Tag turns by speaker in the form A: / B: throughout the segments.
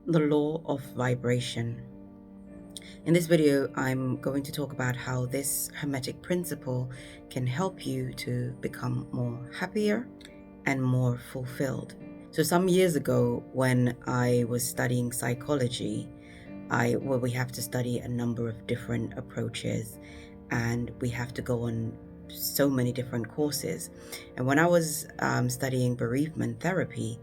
A: The law of vibration. In this video, I'm going to talk about how this hermetic principle can help you to become more happier and more fulfilled. So some years ago, when I was studying psychology, we have to study a number of different approaches, and we have to go on so many different courses. And when I was studying bereavement therapy,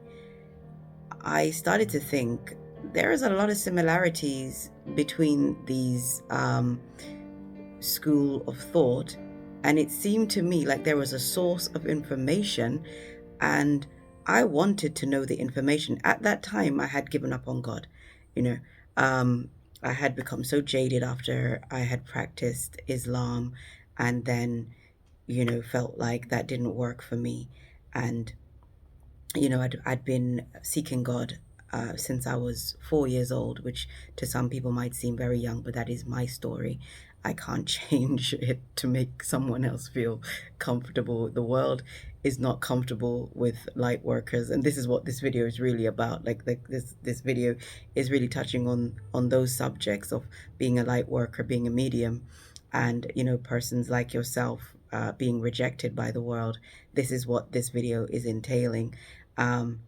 A: I started to think there is a lot of similarities between these school of thought, and it seemed to me like there was a source of information, and I wanted to know the information. At that time, I had given up on God. You know, I had become so jaded after I had practiced Islam, and then, felt like that didn't work for me, and I'd been seeking God since I was 4 years old, which to some people might seem very young, but that is my story. I can't change it to make someone else feel comfortable. The world is not comfortable with light workers, and this is what this video is really about. This video is really touching on those subjects of being a light worker, being a medium, and persons like yourself being rejected by the world. This is what this video is entailing. um,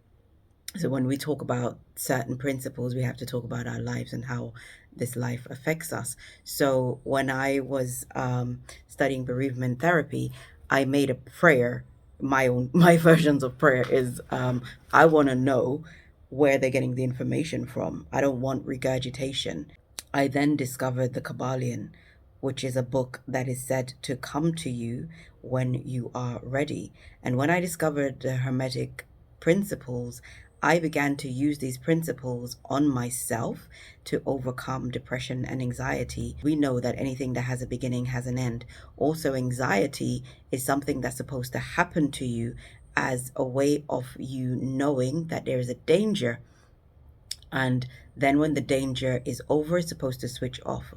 A: so when we talk about certain principles, we have to talk about our lives and how this life affects us. So when I was studying bereavement therapy, I made a prayer. My versions of prayer is I want to know where they're getting the information from. I don't want regurgitation. I then discovered the Kabbalion, which is a book that is said to come to you when you are ready. And when I discovered the Hermetic principles, I began to use these principles on myself to overcome depression and anxiety. We know that anything that has a beginning has an end. Also, anxiety is something that's supposed to happen to you as a way of you knowing that there is a danger. And then when the danger is over, it's supposed to switch off.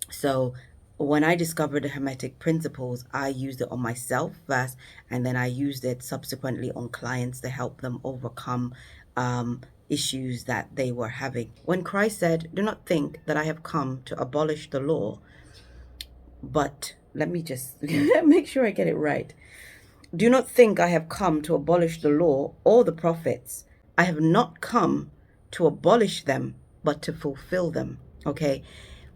A: So when I discovered the Hermetic principles, I used it on myself first, and then I used it subsequently on clients to help them overcome issues that they were having. When Christ said, "Do not think that I have come to abolish the law," but let me just make sure I get it right. "Do not think I have come to abolish the law or the prophets. I have not come to abolish them, but to fulfill them." Okay?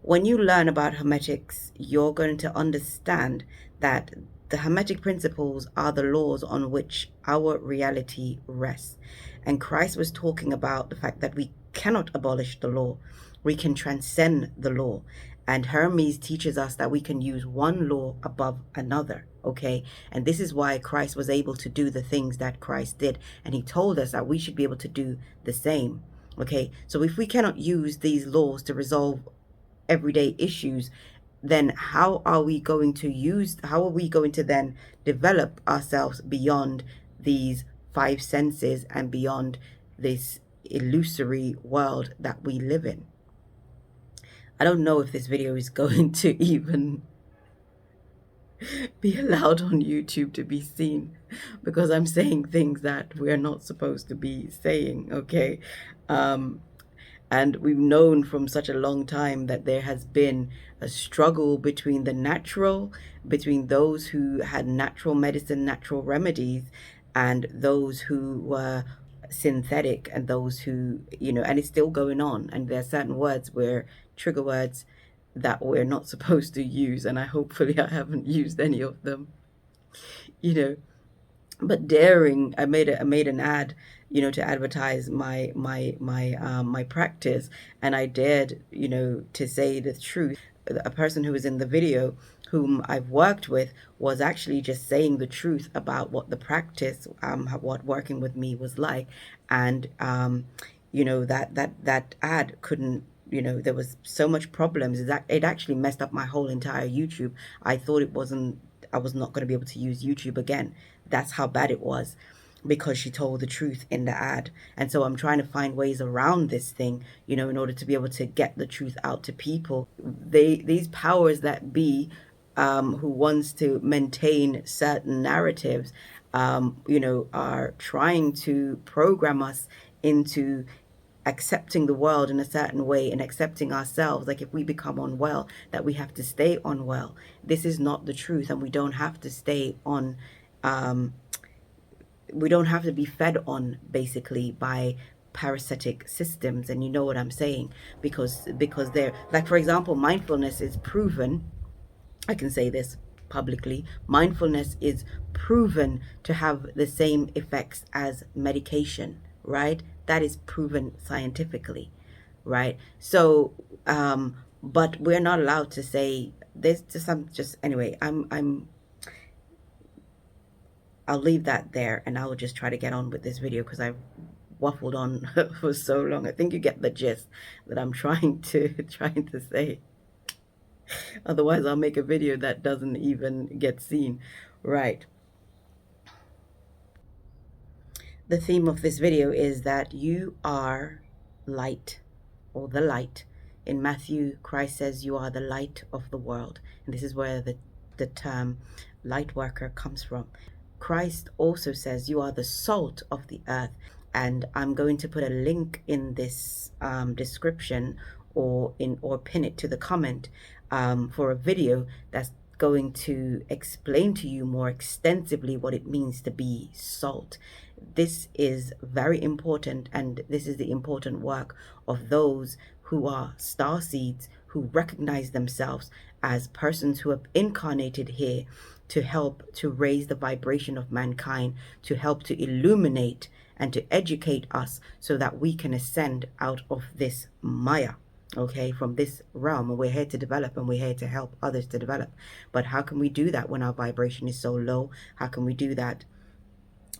A: When you learn about Hermetics, you're going to understand that the Hermetic principles are the laws on which our reality rests. And Christ was talking about the fact that we cannot abolish the law. We can transcend the law. And Hermes teaches us that we can use one law above another, okay? And this is why Christ was able to do the things that Christ did. And he told us that we should be able to do the same, okay? So if we cannot use these laws to resolve everyday issues, then how are we going to then develop ourselves beyond these five senses and beyond this illusory world that we live in? I don't know if this video is going to even be allowed on YouTube to be seen, because I'm saying things that we're not supposed to be saying, okay? And we've known from such a long time that there has been a struggle between between those who had natural medicine, natural remedies, and those who were synthetic, and those who, and it's still going on. And there are certain words trigger words that we're not supposed to use. And hopefully I haven't used any of them, you know. But daring, I made an ad, to advertise my practice, and I dared, to say the truth. A person who was in the video, whom I've worked with, was actually just saying the truth about what the practice, what working with me was like. And that ad couldn't, there was so much problems that it actually messed up my whole entire YouTube. I thought I was not going to be able to use YouTube again. That's how bad it was, because she told the truth in the ad. And so I'm trying to find ways around this thing, in order to be able to get the truth out to people. These powers that be, who wants to maintain certain narratives, are trying to program us into accepting the world in a certain way and accepting ourselves, like if we become unwell, that we have to stay unwell. This is not the truth, and we don't have to stay on, we don't have to be fed on basically by parasitic systems. And you know what I'm saying, because they're like, for example, mindfulness is proven, I can say this publicly, mindfulness is proven to have the same effects as medication, right? That is proven scientifically, right? So but we're not allowed to say this. Just anyway, I'll leave that there, and I'll just try to get on with this video because I've waffled on for so long. I think you get the gist that I'm trying to say. Otherwise, I'll make a video that doesn't even get seen. Right. The theme of this video is that you are light, or the light. In Matthew, Christ says you are the light of the world. And this is where the term light worker comes from. Christ also says you are the salt of the earth. And I'm going to put a link in this description, or pin it to the comment for a video that's going to explain to you more extensively what it means to be salt. This is very important, and this is the important work of those who are star seeds, who recognize themselves as persons who have incarnated here to help to raise the vibration of mankind, to help to illuminate and to educate us so that we can ascend out of this Maya, okay, from this realm. And we're here to develop, and we're here to help others to develop. But how can we do that when our vibration is so low? How can we do that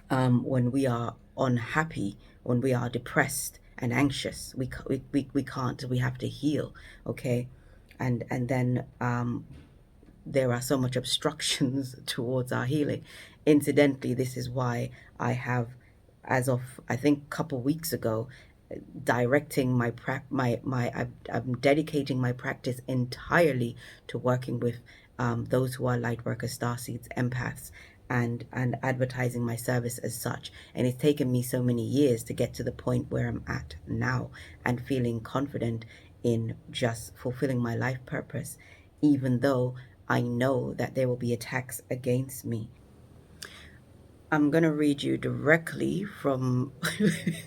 A: when we are unhappy, when we are depressed and anxious? We can't. We have to heal, okay? And then there are so much obstructions towards our healing. Incidentally, this is why I have, as of I think a couple weeks ago, directing I'm dedicating my practice entirely to working with those who are light workers, starseeds, empaths, and advertising my service as such. And it's taken me so many years to get to the point where I'm at now, and feeling confident in just fulfilling my life purpose, even though I know that there will be attacks against me. I'm going to read you directly from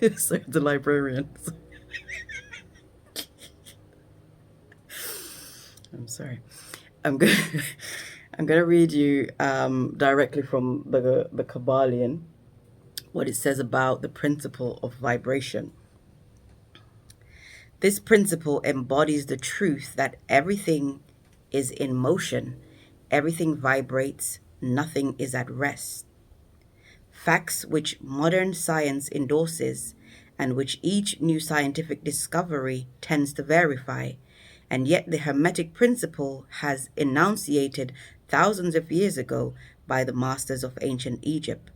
A: the librarians. I'm sorry. I'm going to read you directly from the Kabbalion, what it says about the principle of vibration. This principle embodies the truth that everything is in motion, everything vibrates, nothing is at rest. Facts which modern science endorses, and which each new scientific discovery tends to verify, and yet the Hermetic principle has enunciated thousands of years ago by the masters of ancient Egypt.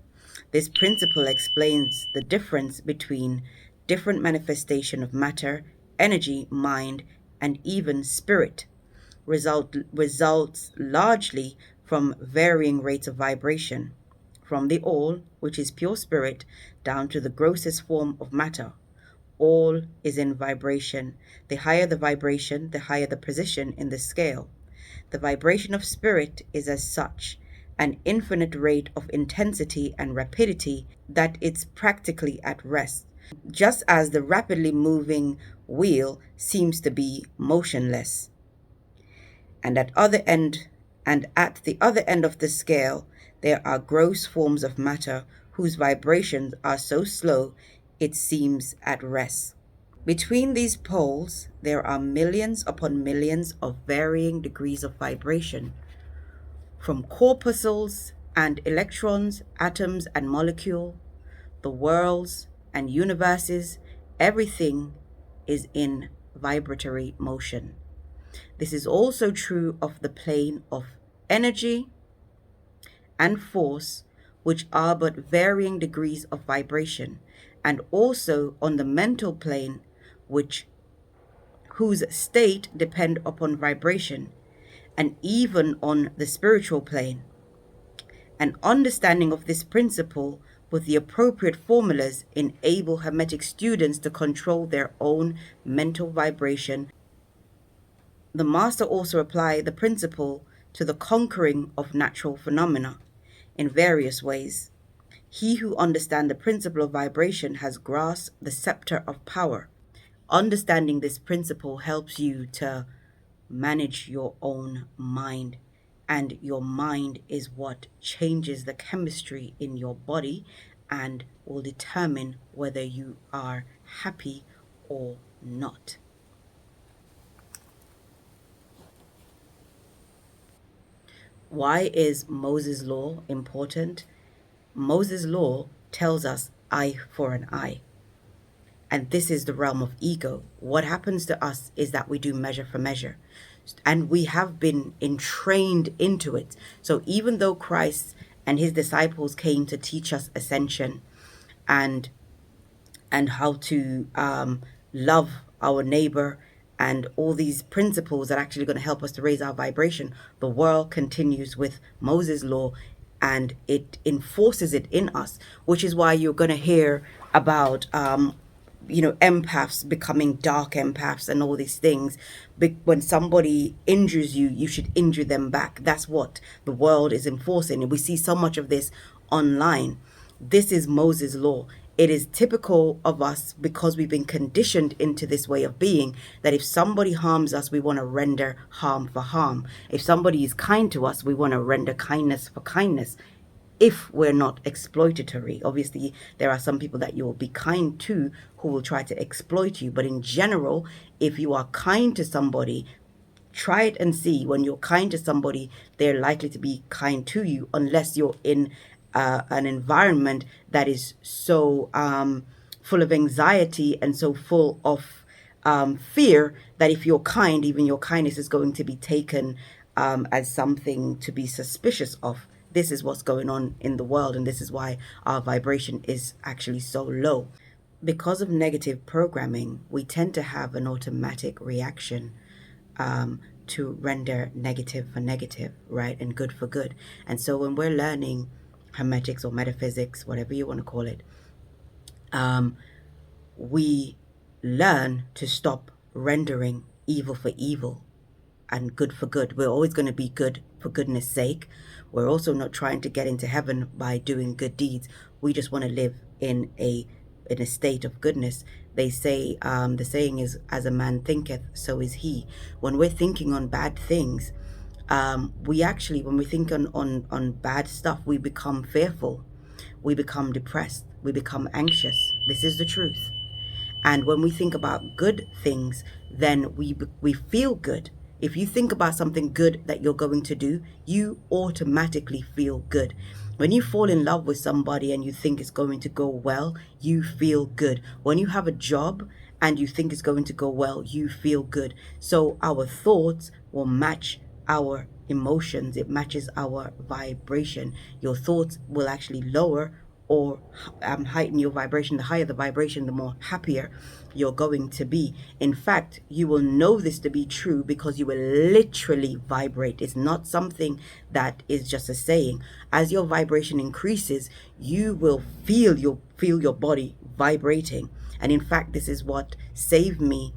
A: This principle explains the difference between different manifestation of matter, energy, mind, and even spirit, results largely from varying rates of vibration, from the all, which is pure spirit, down to the grossest form of matter. All is in vibration. The higher the vibration, the higher the position in the scale. The vibration of spirit is as such an infinite rate of intensity and rapidity that it's practically at rest, just as the rapidly moving wheel seems to be motionless. And at the other end of the scale, there are gross forms of matter whose vibrations are so slow it seems at rest. Between these poles, there are millions upon millions of varying degrees of vibration, from corpuscles and electrons, atoms and molecules, the worlds and universes. Everything is in vibratory motion. This is also true of the plane of energy and force, which are but varying degrees of vibration, and also on the mental plane, whose state depend upon vibration, and even on the spiritual plane. An understanding of this principle with the appropriate formulas, enable Hermetic students to control their own mental vibration. The master also applied the principle to the conquering of natural phenomena in various ways. He who understands the principle of vibration has grasped the scepter of power. Understanding this principle helps you to manage your own mind. And your mind is what changes the chemistry in your body and will determine whether you are happy or not. Why is Moses' law important? Moses' law tells us eye for an eye. And this is the realm of ego. What happens to us is that we do measure for measure. And we have been entrained into it. So even though Christ and his disciples came to teach us ascension and how to love our neighbor and all these principles that are actually going to help us to raise our vibration, the world continues with Moses' law and it enforces it in us, which is why you're going to hear about empaths becoming dark empaths and all these things. When somebody injures you, you should injure them back. That's what the world is enforcing, and we see so much of this online. This is Moses' law. It is typical of us because we've been conditioned into this way of being, that if somebody harms us, we want to render harm for harm. If somebody is kind to us, we want to render kindness for kindness. If we're not exploitatory, obviously there are some people that you will be kind to who will try to exploit you. But in general, if you are kind to somebody, try it and see. When you're kind to somebody, they're likely to be kind to you, unless you're in an environment that is so full of anxiety and so full of fear that if you're kind, even your kindness is going to be taken as something to be suspicious of. This is what's going on in the world, and this is why our vibration is actually so low. Because of negative programming, we tend to have an automatic reaction to render negative for negative, right, and good for good. And so when we're learning hermetics or metaphysics, whatever you want to call it, we learn to stop rendering evil for evil and good for good. We're always going to be good for goodness sake. We're also not trying to get into heaven by doing good deeds. We just want to live in a state of goodness. They say, the saying is, as a man thinketh, so is he. When we're thinking on bad things, we actually, when we think on bad stuff, we become fearful, we become depressed, we become anxious. This is the truth. And when we think about good things, then we feel good. If you think about something good that you're going to do, you automatically feel good. When you fall in love with somebody and you think it's going to go well, you feel good. When you have a job and you think it's going to go well, you feel good. So our thoughts will match our emotions. It matches our vibration. Your thoughts will actually lower or heighten your vibration. The higher the vibration, the more happier you're going to be. In fact, you will know this to be true because you will literally vibrate. It's not something that is just a saying. As your vibration increases, you will feel your body vibrating. And in fact, this is what saved me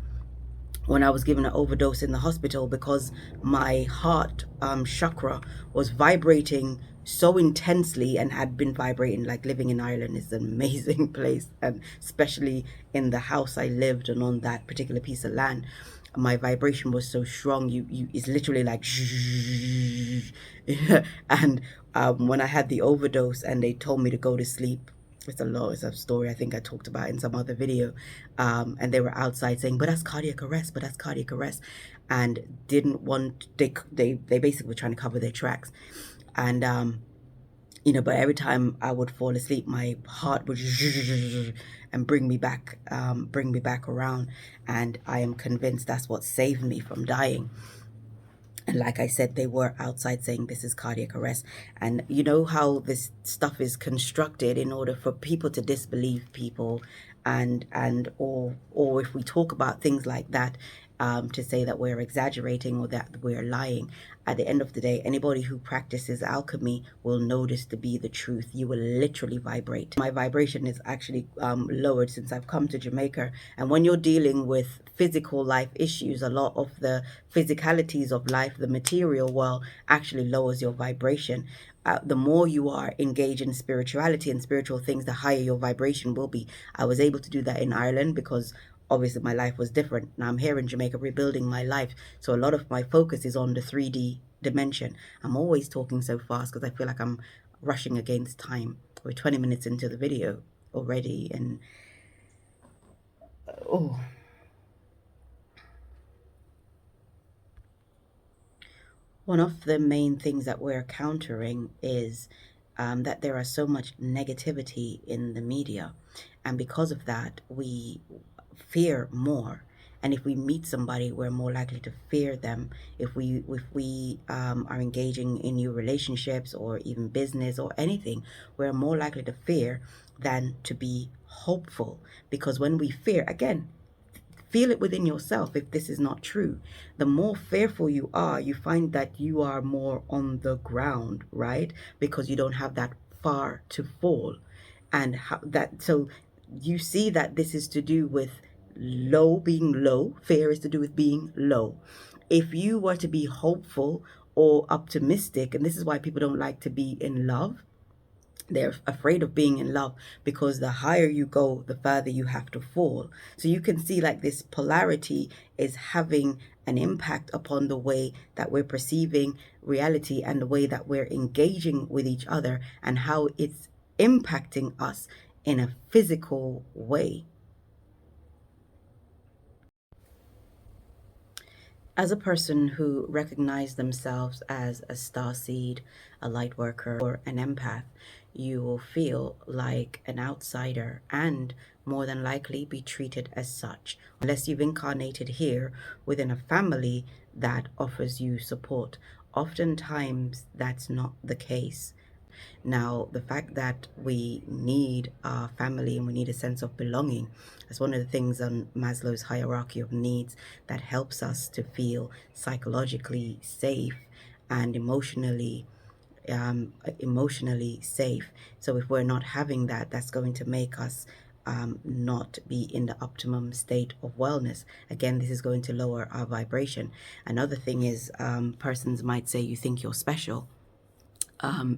A: when I was given an overdose in the hospital, because my heart chakra was vibrating so intensely and had been vibrating. Like, living in Ireland is an amazing place, and especially in the house I lived and on that particular piece of land, my vibration was so strong. It's literally like and when I had the overdose and they told me to go to sleep, it's a story I think I talked about in some other video. And they were outside saying, but that's cardiac arrest, but that's cardiac arrest. And didn't want, they basically were trying to cover their tracks. And, but every time I would fall asleep, my heart would and bring me back around. And I am convinced that's what saved me from dying. And like I said, they were outside saying this is cardiac arrest. And you know how this stuff is constructed in order for people to disbelieve people, or if we talk about things like that, to say that we're exaggerating or that we're lying. At the end of the day, anybody who practices alchemy will know this to be the truth. You will literally vibrate. My vibration is actually lowered since I've come to Jamaica. And when you're dealing with physical life issues, a lot of the physicalities of life, the material world, actually lowers your vibration. The more you are engaged in spirituality and spiritual things, the higher your vibration will be. I was able to do that in Ireland because obviously my life was different. Now I'm here in Jamaica rebuilding my life. So a lot of my focus is on the 3D dimension. I'm always talking so fast because I feel like I'm rushing against time. We're 20 minutes into the video already, and oh, one of the main things that we're countering is that there are so much negativity in the media. And because of that, we fear more. And if we meet somebody, we're more likely to fear them. If we are engaging in new relationships or even business or anything, we're more likely to fear than to be hopeful. Because when we fear, again, feel it within yourself if this is not true. The more fearful you are, you find that you are more on the ground, right? Because you don't have that far to fall. And how that, so you see that this is to do with low, being low. Fear is to do with being low. If you were to be hopeful or optimistic, and this is why people don't like to be in love, they're afraid of being in love, because the higher you go, the further you have to fall. So you can see like this polarity is having an impact upon the way that we're perceiving reality and the way that we're engaging with each other, and how it's impacting us in a physical way. As a person who recognized themselves as a starseed, a light worker, or an empath, you will feel like an outsider and more than likely be treated as such, unless you've incarnated here within a family that offers you support. Oftentimes, that's not the case. Now, the fact that we need our family and we need a sense of belonging, that's one of the things on Maslow's hierarchy of needs that helps us to feel psychologically safe and emotionally safe. So if we're not having that, that's going to make us not be in the optimum state of wellness. Again, this is going to lower our vibration. Another thing is, persons might say you think you're special,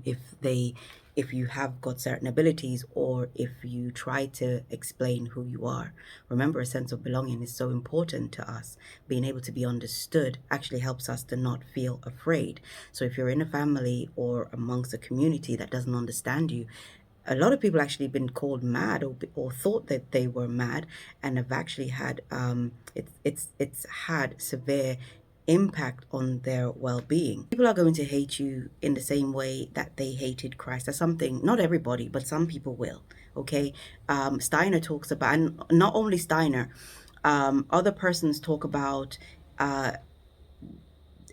A: if they if you have got certain abilities, or if you try to explain who you are. Remember, a sense of belonging is so important to us. Being able to be understood actually helps us to not feel afraid. So if you're in a family or amongst a community that doesn't understand you, a lot of people actually been called mad, or thought that they were mad, and have actually had it's had severe impact on their well-being. People are going to hate you in the same way that they hated Christ. That's something, not everybody, but some people will. Okay. Steiner talks about, and not only Steiner, other persons talk about,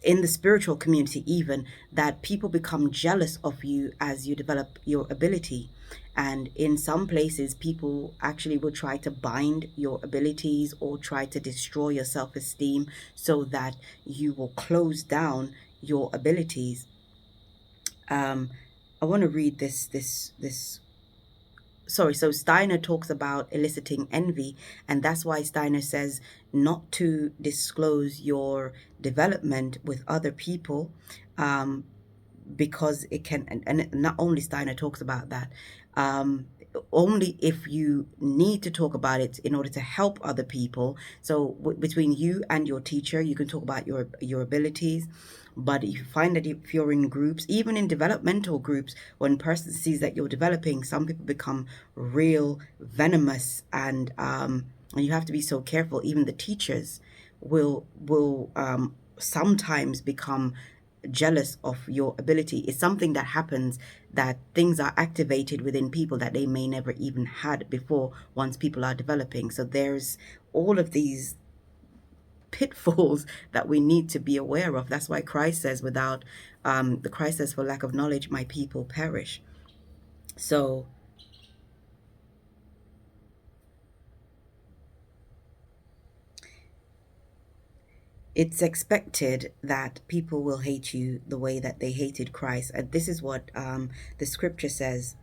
A: in the spiritual community even, that people become jealous of you as you develop your ability. And in some places, people actually will try to bind your abilities or try to destroy your self-esteem so that you will close down your abilities. I want to read this. Sorry, so Steiner talks about eliciting envy, and that's why Steiner says not to disclose your development with other people, um, because it can, and not only Steiner talks about that, only if you need to talk about it in order to help other people. So between you and your teacher, you can talk about your abilities. But if you find that if you're in groups, even in developmental groups, when a person sees that you're developing, some people become real venomous, and you have to be so careful. Even the teachers will sometimes become jealous of your ability. It's something that happens, that things are activated within people that they may never even had before, once people are developing. So there's all of these pitfalls that we need to be aware of. That's why Christ says, the Christ says, for lack of knowledge my people perish. So It's expected that people will hate you the way that they hated Christ. And this is what the scripture says.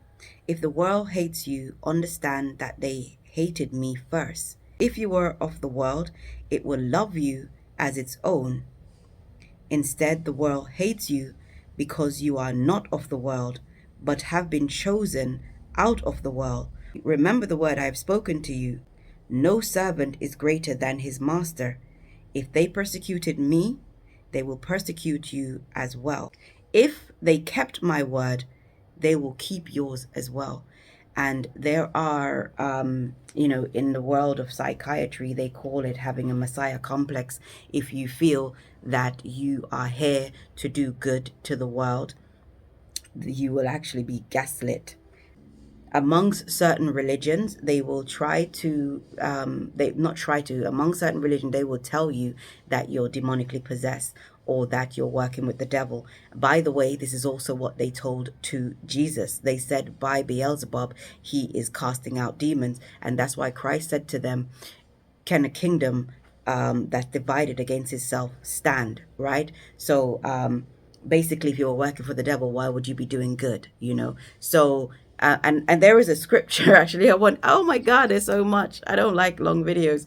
A: If the world hates you, understand that they hated me first. If you were of the world, it will love you as its own. Instead, the world hates you because you are not of the world, but have been chosen out of the world. Remember the word I have spoken to you. No servant is greater than his master. If they persecuted me, they will persecute you as well. If they kept my word, they will keep yours as well. And there are, in the world of psychiatry, they call it having a messiah complex. If you feel that you are here to do good to the world, you will actually be gaslit. Amongst certain religions, they will try to, among certain religions, they will tell you that you're demonically possessed or that you're working with the devil. By the way, this is also what they told to Jesus. They said, by Beelzebub, he is casting out demons. And that's why Christ said to them, can a kingdom that's divided against itself stand, right? So basically, if you were working for the devil, why would you be doing good, So and there is a scripture actually. Oh my God, there's so much. I don't like long videos.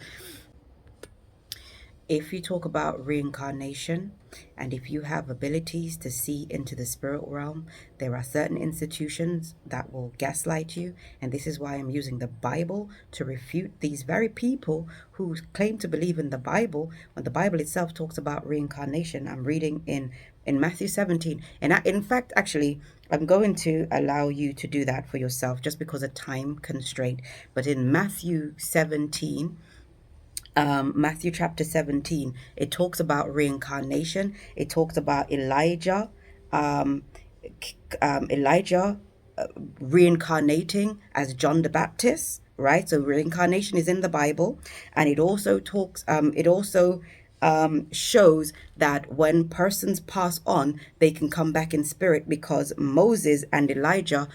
A: If you talk about reincarnation, and if you have abilities to see into the spirit realm, there are certain institutions that will gaslight you. And this is why I'm using the Bible to refute these very people who claim to believe in the Bible when the Bible itself talks about reincarnation. I'm reading in Matthew 17. And in fact, actually, I'm going to allow you to do that for yourself just because of time constraint. But in Matthew 17, Matthew chapter 17, it talks about reincarnation. It talks about um, Elijah reincarnating as John the Baptist, right? So reincarnation is in the Bible, and it also shows that when persons pass on, they can come back in spirit, because Moses and Elijah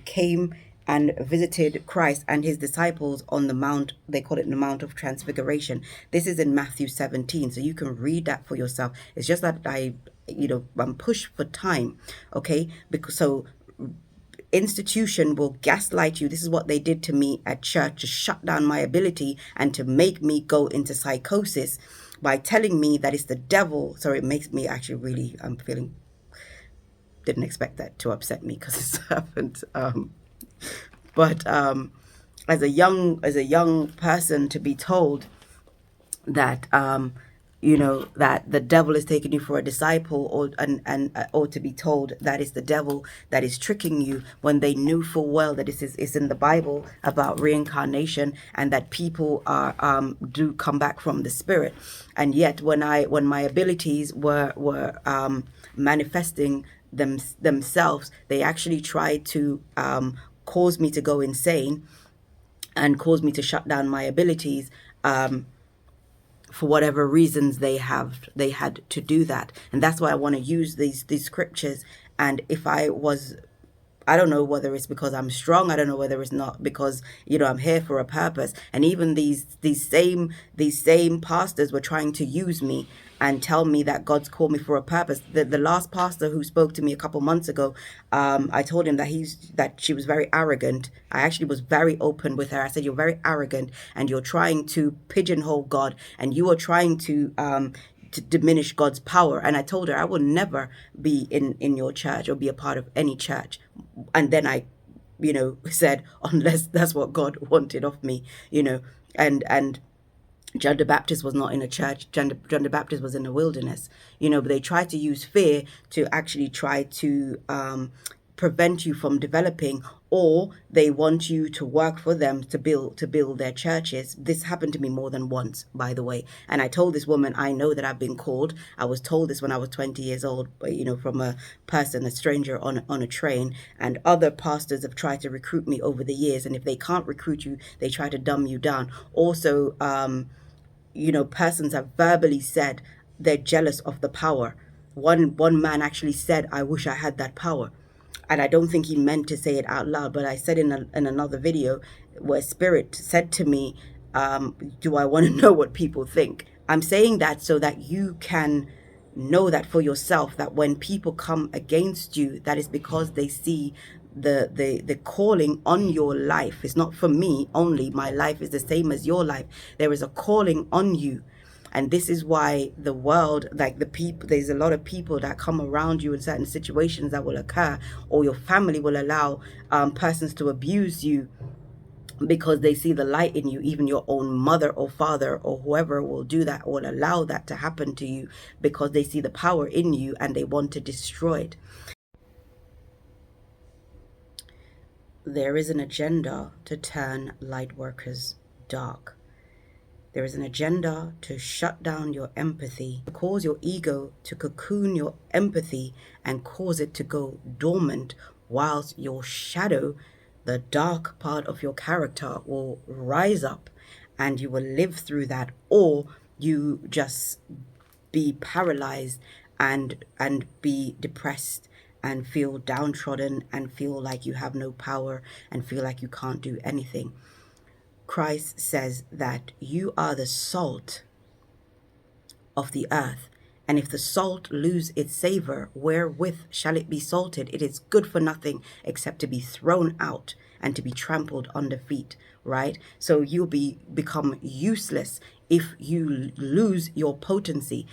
A: came and visited Christ and his disciples on the mount. They call it the Mount of Transfiguration. This is in Matthew 17, so you can read that for yourself. It's just that I'm pushed for time, okay? Because so institution will gaslight you. This is what they did to me at church, to shut down my ability and to make me go into psychosis by telling me that it's the devil. So it makes me actually really, didn't expect that to upset me because it's happened. But as a young person, to be told that that the devil is taking you for a disciple, or to be told that it's the devil that is tricking you, when they knew full well that it's in the Bible about reincarnation and that people are do come back from the spirit. And yet when my abilities were manifesting themselves, they actually tried to cause me to go insane and cause me to shut down my abilities, for whatever reasons they had to do that. And that's why I want to use these scriptures. And if I don't know whether it's because I'm strong. I don't know whether it's not because I'm here for a purpose. And even these same pastors were trying to use me and tell me that God's called me for a purpose. The last pastor who spoke to me a couple months ago, I told him that she was very arrogant. I actually was very open with her. I said, you're very arrogant and you're trying to pigeonhole God, and you are trying to diminish God's power. And I told her I will never be in your church or be a part of any church. And then I said, unless that's what God wanted of me, and John the Baptist was not in a church. John the Baptist was in the wilderness, but they tried to use fear to actually try to prevent you from developing, or they want you to work for them to build their churches. This happened to me more than once, by the way. And I told this woman, I know that I've been called. I was told this when I was 20 years old, from a stranger on a train. And other pastors have tried to recruit me over the years. And if they can't recruit you, they try to dumb you down. Also, persons have verbally said they're jealous of the power. One man actually said, I wish I had that power. And I don't think he meant to say it out loud, but I said in another video where Spirit said to me, do I want to know what people think? I'm saying that so that you can know that for yourself, that when people come against you, that is because they see the calling on your life. It's not for me only. My life is the same as your life. There is a calling on you. And this is why the world, like the people, there's a lot of people that come around you in certain situations that will occur, or your family will allow persons to abuse you because they see the light in you. Even your own mother or father or whoever will do that, or will allow that to happen to you because they see the power in you and they want to destroy it. There is an agenda to turn light workers dark. There is an agenda to shut down your empathy, to cause your ego to cocoon your empathy and cause it to go dormant, whilst your shadow, the dark part of your character, will rise up and you will live through that, or you just be paralyzed and be depressed and feel downtrodden and feel like you have no power and feel like you can't do anything. Christ says that you are the salt of the earth. And if the salt lose its savor, wherewith shall it be salted? It is good for nothing except to be thrown out and to be trampled under feet, right? So you'll become useless if you lose your potency.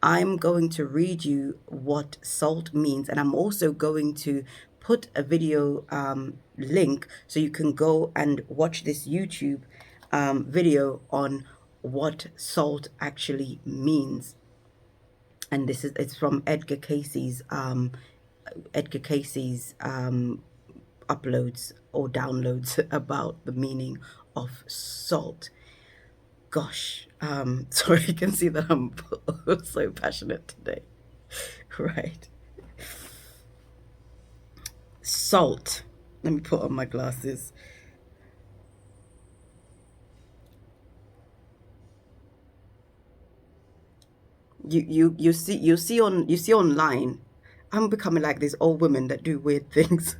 A: I'm going to read you what salt means, and I'm also going to put a video link so you can go and watch this YouTube video on what salt actually means. And it's from Edgar Casey's uploads or downloads about the meaning of salt. Gosh, sorry, you can see that I'm so passionate today. Right. Salt. Let me put on my glasses. You see online, I'm becoming like these old women that do weird things.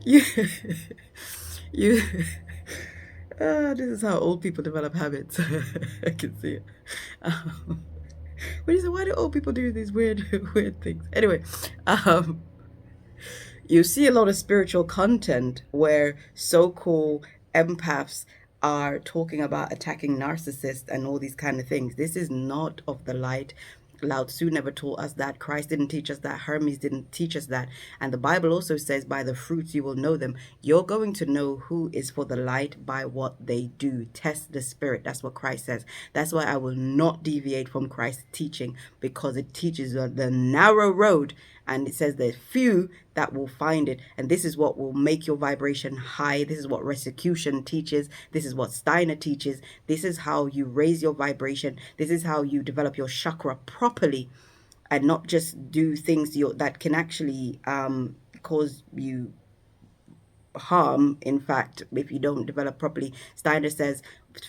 A: you you this is how old people develop habits. I can see it. When you say, why do old people do these weird things? Anyway, um, you see a lot of spiritual content where so-called empaths are talking about attacking narcissists and all these kind of things. This is not of the light. Lao Tzu never taught us that. Christ didn't teach us that. Hermes didn't teach us that. And the Bible also says, by the fruits you will know them. You're going to know who is for the light by what they do. Test the spirit. That's what Christ says. That's why I will not deviate from Christ's teaching, because it teaches the narrow road, and it says there's few that will find it. And this is what will make your vibration high. This is what restitution teaches. This is what Steiner teaches. This is how you raise your vibration. This is how you develop your chakra properly, and not just do things that can actually cause you harm. In fact, if you don't develop properly, Steiner says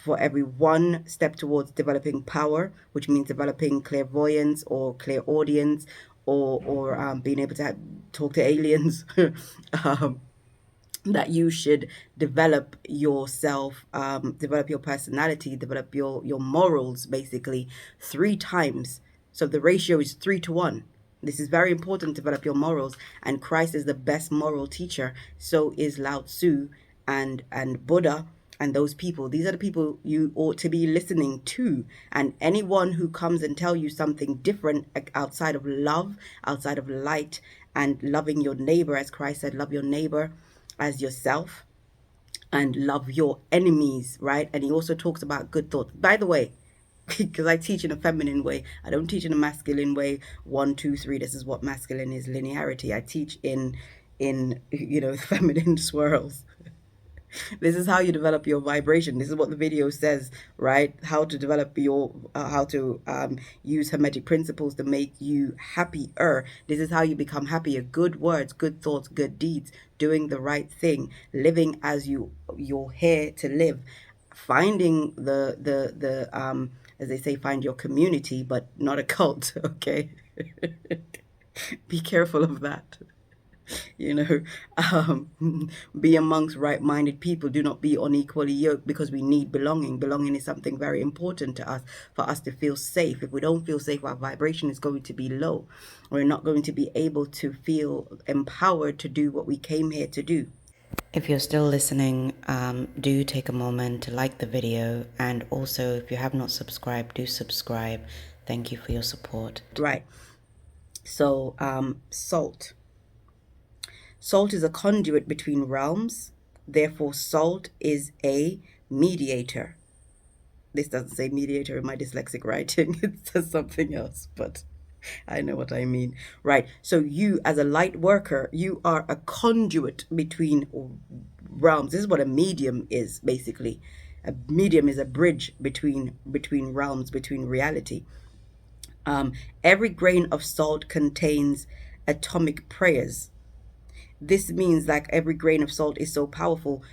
A: for every one step towards developing power, which means developing clairvoyance or clairaudience, or being able to talk to aliens, that you should develop yourself, develop your personality, develop your morals, basically 3 times. So the ratio is 3 to 1. This is very important to develop your morals, and Christ is the best moral teacher. So is Lao Tzu and Buddha and those people. These are the people you ought to be listening to. And anyone who comes and tell you something different outside of love, outside of light, and loving your neighbor, as Christ said, love your neighbor as yourself, and love your enemies, right? And he also talks about good thoughts. By the way, because I teach in a feminine way, I don't teach in a masculine way. 1, 2, 3. This is what masculine is, linearity. I teach in feminine swirls. This is how you develop your vibration. This is what the video says, right? How to develop how to use hermetic principles to make you happier. This is how you become happier. Good words, good thoughts, good deeds, doing the right thing, living as you're here to live, finding the as they say, find your community, but not a cult. Okay. Be careful of that. you know, be amongst right-minded people. Do not be unequally yoked, because we need belonging. Belonging is something very important to us, for us to feel safe. If we don't feel safe, our vibration is going to be low. We're not going to be able to feel empowered to do what we came here to do. If you're still listening, do take a moment to like the video, and also if you have not subscribed, do subscribe. Thank you for your support. Right. So, salt. Salt is a conduit between realms. Therefore, salt is a mediator. This doesn't say mediator in my dyslexic writing. It says something else, but I know what I mean. Right. So you, as a light worker, you are a conduit between realms. This is what a medium is, basically. A medium is a bridge between realms, between reality. Every grain of salt contains atomic prayers. This means like every grain of salt is so powerful.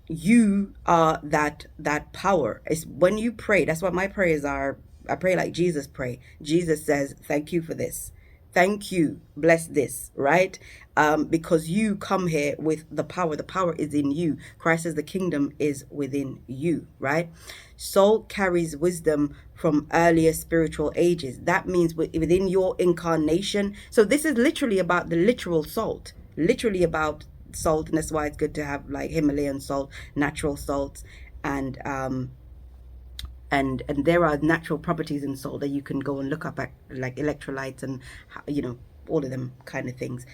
A: You are that power. It's when you pray. That's what my prayers are. I pray like Jesus pray. Jesus says, thank you for this. Thank you. Bless this, right? Because you come here with the power. The power is in you. Christ says the kingdom is within you, right? Salt carries wisdom from earlier spiritual ages. That means within your incarnation. So this is literally about the literal salt. Literally about salt, and that's why it's good to have like Himalayan salt, natural salts, and there are natural properties in salt that you can go and look up at, like electrolytes and all of them kind of things.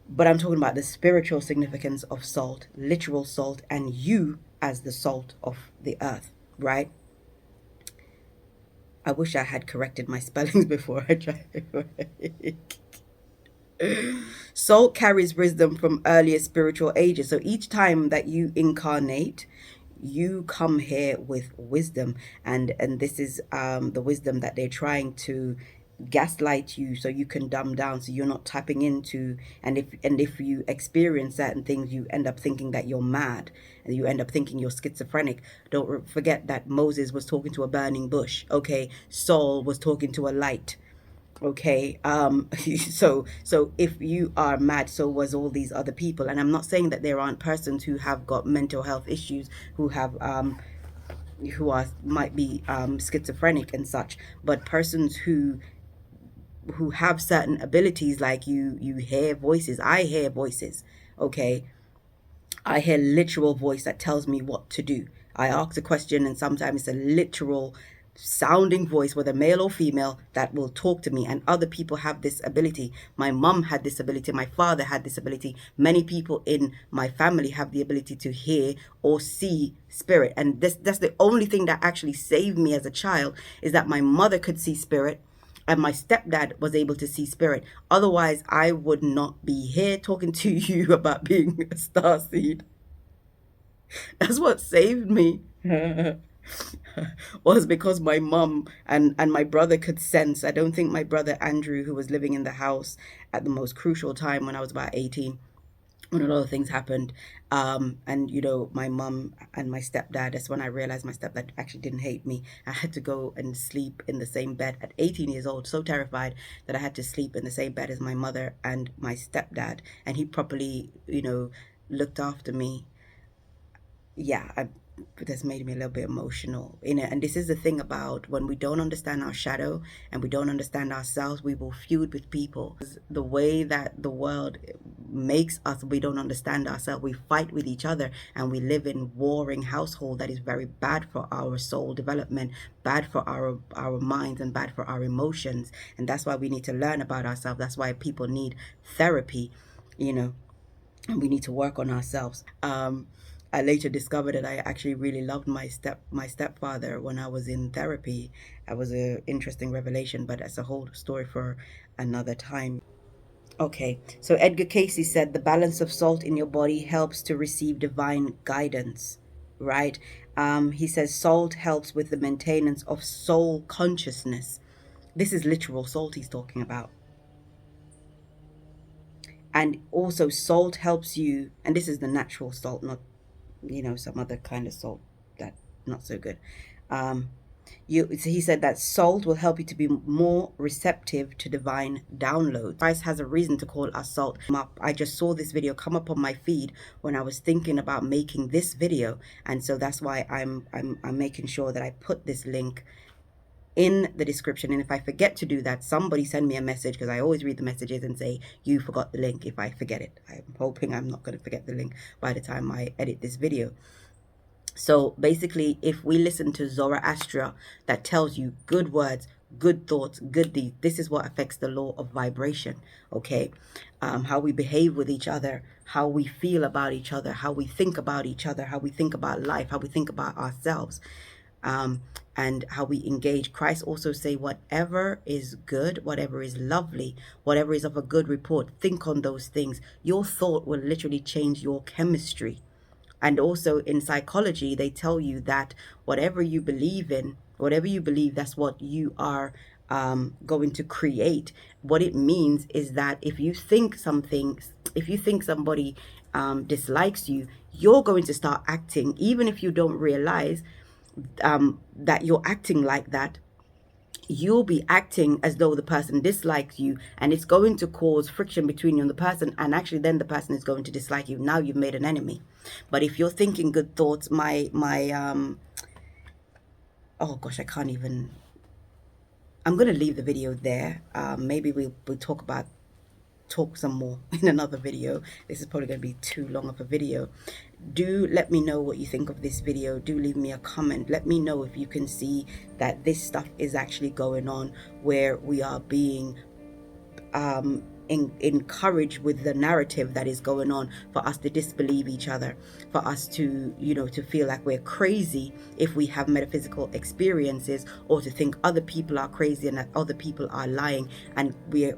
A: But I'm talking about the spiritual significance of salt, literal salt, and you as the salt of the earth, right? I wish I had corrected my spellings before I tried. Salt carries wisdom from earlier spiritual ages. So each time that you incarnate, you come here with wisdom, and this is the wisdom that they're trying to gaslight you so you can dumb down, so you're not tapping into. And if you experience certain things, you end up thinking that you're mad, and you end up thinking you're schizophrenic. Don't forget that Moses was talking to a burning bush. Okay, Saul was talking to a light. Okay, so if you are mad, so was all these other people. And I'm not saying that there aren't persons who have got mental health issues, who have might be schizophrenic and such, but persons who have certain abilities, like you hear voices. I hear voices. Okay, I hear literal voice that tells me what to do. I ask a question, and sometimes it's a literal sounding voice, whether male or female, that will talk to me. And other people have this ability. My mum had this ability. My father had this ability. Many people in my family have the ability to hear or see spirit. And that's the only thing that actually saved me as a child, is that my mother could see spirit and my stepdad was able to see spirit. Otherwise, I would not be here talking to you about being a starseed. That's what saved me. Was because my mum and my brother could sense. I don't think my brother Andrew, who was living in the house at the most crucial time when I was about 18, when a lot of things happened, and my mum and my stepdad, that's when I realized my stepdad actually didn't hate me. I had to go and sleep in the same bed at 18 years old, so terrified that I had to sleep in the same bed as my mother and my stepdad, and he properly looked after me. Yeah, that's made me a little bit emotional, and this is the thing about when we don't understand our shadow and we don't understand ourselves, we will feud with people. The way that the world makes us, we don't understand ourselves, we fight with each other, and we live in warring household that is very bad for our soul development, bad for our minds, and bad for our emotions. And that's why we need to learn about ourselves. That's why people need therapy, and we need to work on ourselves. I later discovered that I actually really loved my stepfather when I was in therapy. It was an interesting revelation, but that's a whole story for another time. Okay, so Edgar Casey said the balance of salt in your body helps to receive divine guidance, right? He says salt helps with the maintenance of soul consciousness. This is literal salt he's talking about. And also salt helps you, and this is the natural salt, not some other kind of salt that not so good. He said that salt will help you to be more receptive to divine downloads. Christ has a reason to call us salt. I just saw this video come up on my feed when I was thinking about making this video, and so that's why I'm making sure that I put this link in the description. And if I forget to do that, somebody send me a message, because I always read the messages and say you forgot the link if I forget it. I'm hoping I'm not going to forget the link by the time I edit this video. So basically, if we listen to Zoroaster, that tells you good words, good thoughts, good deeds, this is what affects the law of vibration. Okay, how we behave with each other, how we feel about each other, how we think about each other, how we think about life, how we think about ourselves, and how we engage. Christ also say, whatever is good, whatever is lovely, whatever is of a good report, think on those things. Your thought will literally change your chemistry. And also in psychology, they tell you that whatever you believe in, that's what you are going to create. What it means is that if you think somebody dislikes you, you're going to start acting, even if you don't realize that you're acting like that. You'll be acting as though the person dislikes you, and it's going to cause friction between you and the person, and actually then the person is going to dislike you. Now you've made an enemy. But if you're thinking good thoughts, oh gosh, I'm going to leave the video there. Maybe we'll talk some more in another video. This is probably going to be too long of a video. Do let me know what you think of this video. Do leave me a comment. Let me know if you can see that this stuff is actually going on, where we are being encouraged with the narrative that is going on, for us to disbelieve each other, for us to, to feel like we're crazy if we have metaphysical experiences, or to think other people are crazy and that other people are lying, and we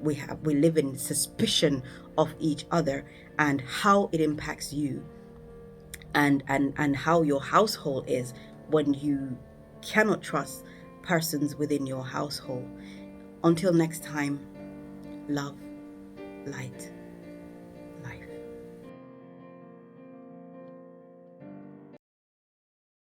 A: live in suspicion of each other, and how it impacts you, and how your household is when you cannot trust persons within your household. Until next time, love, light.